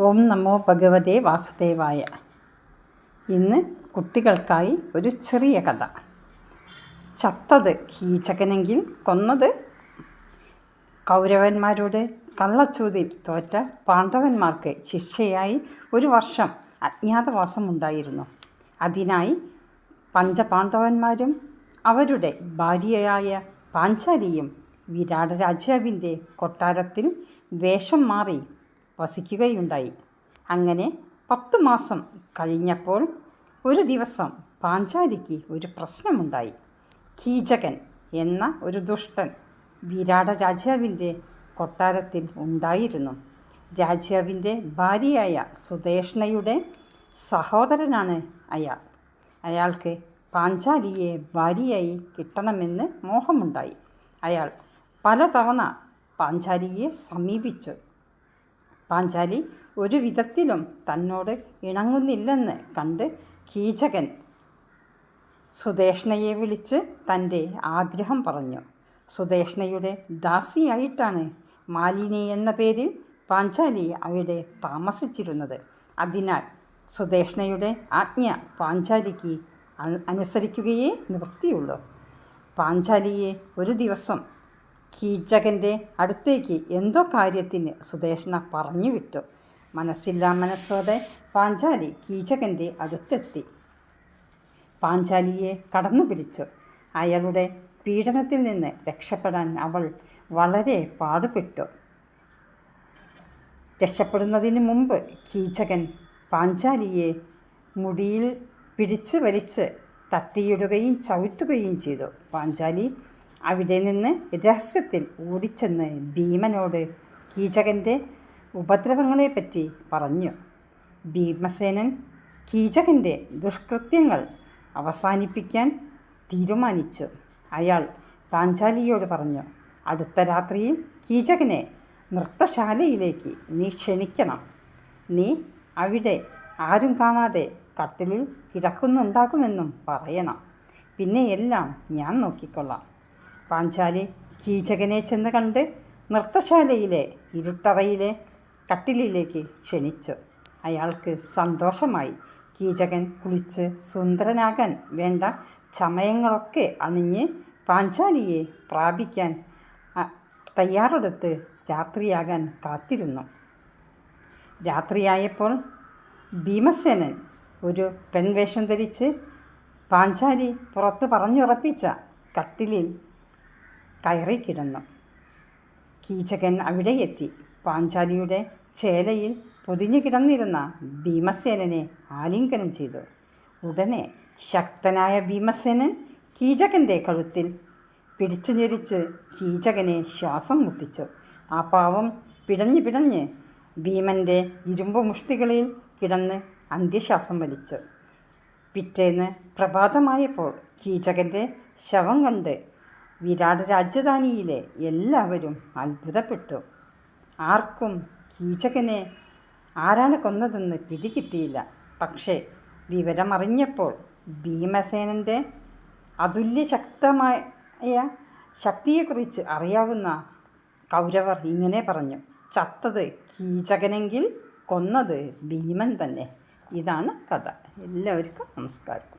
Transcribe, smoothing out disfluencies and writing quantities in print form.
ഓം നമോ ഭഗവതേ വാസുദേവായ. ഇന്ന് കുട്ടികൾക്കായി ഒരു ചെറിയ കഥ. ചത്തത് കീചകനെങ്കിൽ കൊന്നത്. കൗരവന്മാരോട് കള്ളച്ചൂതിൽ തോറ്റ പാണ്ഡവന്മാർക്ക് ശിക്ഷയായി 1 വർഷം അജ്ഞാതവാസമുണ്ടായിരുന്നു. അതിനായി പഞ്ചപാണ്ഡവന്മാരും അവരുടെ ഭാര്യയായ പാഞ്ചാലിയും വിരാട രാജാവിൻ്റെ കൊട്ടാരത്തിൽ വേഷം മാറി വസിക്കുകയുണ്ടായി. അങ്ങനെ 10 മാസം കഴിഞ്ഞപ്പോൾ ഒരു ദിവസം പാഞ്ചാലിക്ക് ഒരു പ്രശ്നമുണ്ടായി. കീചകൻ എന്ന ഒരു ദുഷ്ടൻ വിരാട രാജാവിൻ്റെ കൊട്ടാരത്തിൽ ഉണ്ടായിരുന്നു. രാജാവിൻ്റെ ഭാര്യയായ സുദേഷ്ണയുടെ സഹോദരനാണ് അയാൾ. അയാൾക്ക് പാഞ്ചാലിയെ ഭാര്യയായി കിട്ടണമെന്ന് മോഹമുണ്ടായി. അയാൾ പലതവണ പാഞ്ചാലിയെ സമീപിച്ചു. പാഞ്ചാലി ഒരു വിധത്തിലും തന്നോട് ഇണങ്ങുന്നില്ലെന്ന് കണ്ട് കീചകൻ സുദേഷ്ണയെ വിളിച്ച് തൻ്റെ ആഗ്രഹം പറഞ്ഞു. സുദേഷ്ണയുടെ ദാസിയായിട്ടാണ് മാലിനി എന്ന പേരിൽ പാഞ്ചാലി അവിടെ താമസിച്ചിരുന്നത്. അതിനാൽ സുദേഷ്ണയുടെ ആജ്ഞ പാഞ്ചാലിക്ക് അനുസരിക്കുകയേ നിവൃത്തിയുള്ളൂ. പാഞ്ചാലിയെ ഒരു ദിവസം കീചകൻ്റെ അടുത്തേക്ക് എന്തോ കാര്യത്തിന് സുദേഷ്ണ പറഞ്ഞു വിട്ടു. മനസ്സില്ലാ മനസ്സോടെ പാഞ്ചാലി കീചകൻ്റെ അടുത്തെത്തി. പാഞ്ചാലിയെ കടന്നു പിടിച്ചു. അയാളുടെ പീഡനത്തിൽ നിന്ന് രക്ഷപ്പെടാൻ അവൾ വളരെ പാടുപെട്ടു. രക്ഷപ്പെടുന്നതിന് മുമ്പ് കീചകൻ പാഞ്ചാലിയെ മുടിയിൽ പിടിച്ച് വലിച്ച് തട്ടിയിടുകയും ചവിട്ടുകയും ചെയ്തു. പാഞ്ചാലി അവിടെ നിന്ന് രഹസ്യത്തിൽ ഓടിച്ചെന്ന് ഭീമനോട് കീചകൻ്റെ ഉപദ്രവങ്ങളെപ്പറ്റി പറഞ്ഞു. ഭീമസേനൻ കീചകൻ്റെ ദുഷ്കൃത്യങ്ങൾ അവസാനിപ്പിക്കാൻ തീരുമാനിച്ചു. അയാൾ പാഞ്ചാലിയോട് പറഞ്ഞു, അടുത്ത രാത്രിയിൽ കീചകനെ നൃത്തശാലയിലേക്ക് നീ ക്ഷണിക്കണം. നീ അവിടെ ആരും കാണാതെ കട്ടിലിൽ കിടക്കുന്നുണ്ടാകുമെന്നും പറയണം. പിന്നെ എല്ലാം ഞാൻ നോക്കിക്കൊള്ളാം. പാഞ്ചാലി കീചകനെ ചെന്ന് കണ്ട് നൃത്തശാലയിലെ ഇരുട്ടറയിലെ കട്ടിലിലേക്ക് ക്ഷണിച്ചു. അയാൾക്ക് സന്തോഷമായി. കീചകൻ കുളിച്ച് സുന്ദരനാകാൻ വേണ്ട ചമയങ്ങളൊക്കെ അണിഞ്ഞ് പാഞ്ചാലിയെ പ്രാപിക്കാൻ തയ്യാറെടുത്ത് രാത്രിയാകാൻ കാത്തിരുന്നു. രാത്രിയായപ്പോൾ ഭീമസേനൻ ഒരു പെൺവേഷം ധരിച്ച് പാഞ്ചാലി പുറത്ത് പറഞ്ഞുറപ്പിച്ച കട്ടിലിൽ കയറിക്കിടന്നു. കീചകൻ അവിടെ എത്തി. പാഞ്ചാലിയുടെ ചേലയിൽ പൊതിഞ്ഞു കിടന്നിരുന്ന ഭീമസേനനെ ആലിംഗനം ചെയ്തു. ഉടനെ ശക്തനായ ഭീമസേനൻ കീചകൻ്റെ കഴുത്തിൽ പിടിച്ചു ഞെരിച്ച് കീചകനെ ശ്വാസം മുട്ടിച്ചു. ആ പാവം പിടഞ്ഞ് പിടഞ്ഞ് ഭീമൻ്റെ ഇരുമ്പ് മുഷ്ടികളിൽ കിടന്ന് അന്ത്യശ്വാസം വലിച്ചു. പിറ്റേന്ന് പ്രഭാതമായപ്പോൾ കീചകൻ്റെ ശവം കണ്ട് വിരാട രാജധാനിയിലെ എല്ലാവരും അത്ഭുതപ്പെട്ടു. ആർക്കും കീചകനെ ആരാണ് കൊന്നതെന്ന് പിടികിട്ടിയില്ല. പക്ഷേ വിവരമറിഞ്ഞപ്പോൾ ഭീമസേനൻ്റെ അതുല്യശക്തമായ ശക്തിയെക്കുറിച്ച് അറിയാവുന്ന കൗരവർ ഇങ്ങനെ പറഞ്ഞു, ചത്തത് കീചകനെങ്കിൽ കൊന്നത് ഭീമൻ തന്നെ. ഇതാണ് കഥ. എല്ലാവർക്കും നമസ്കാരം.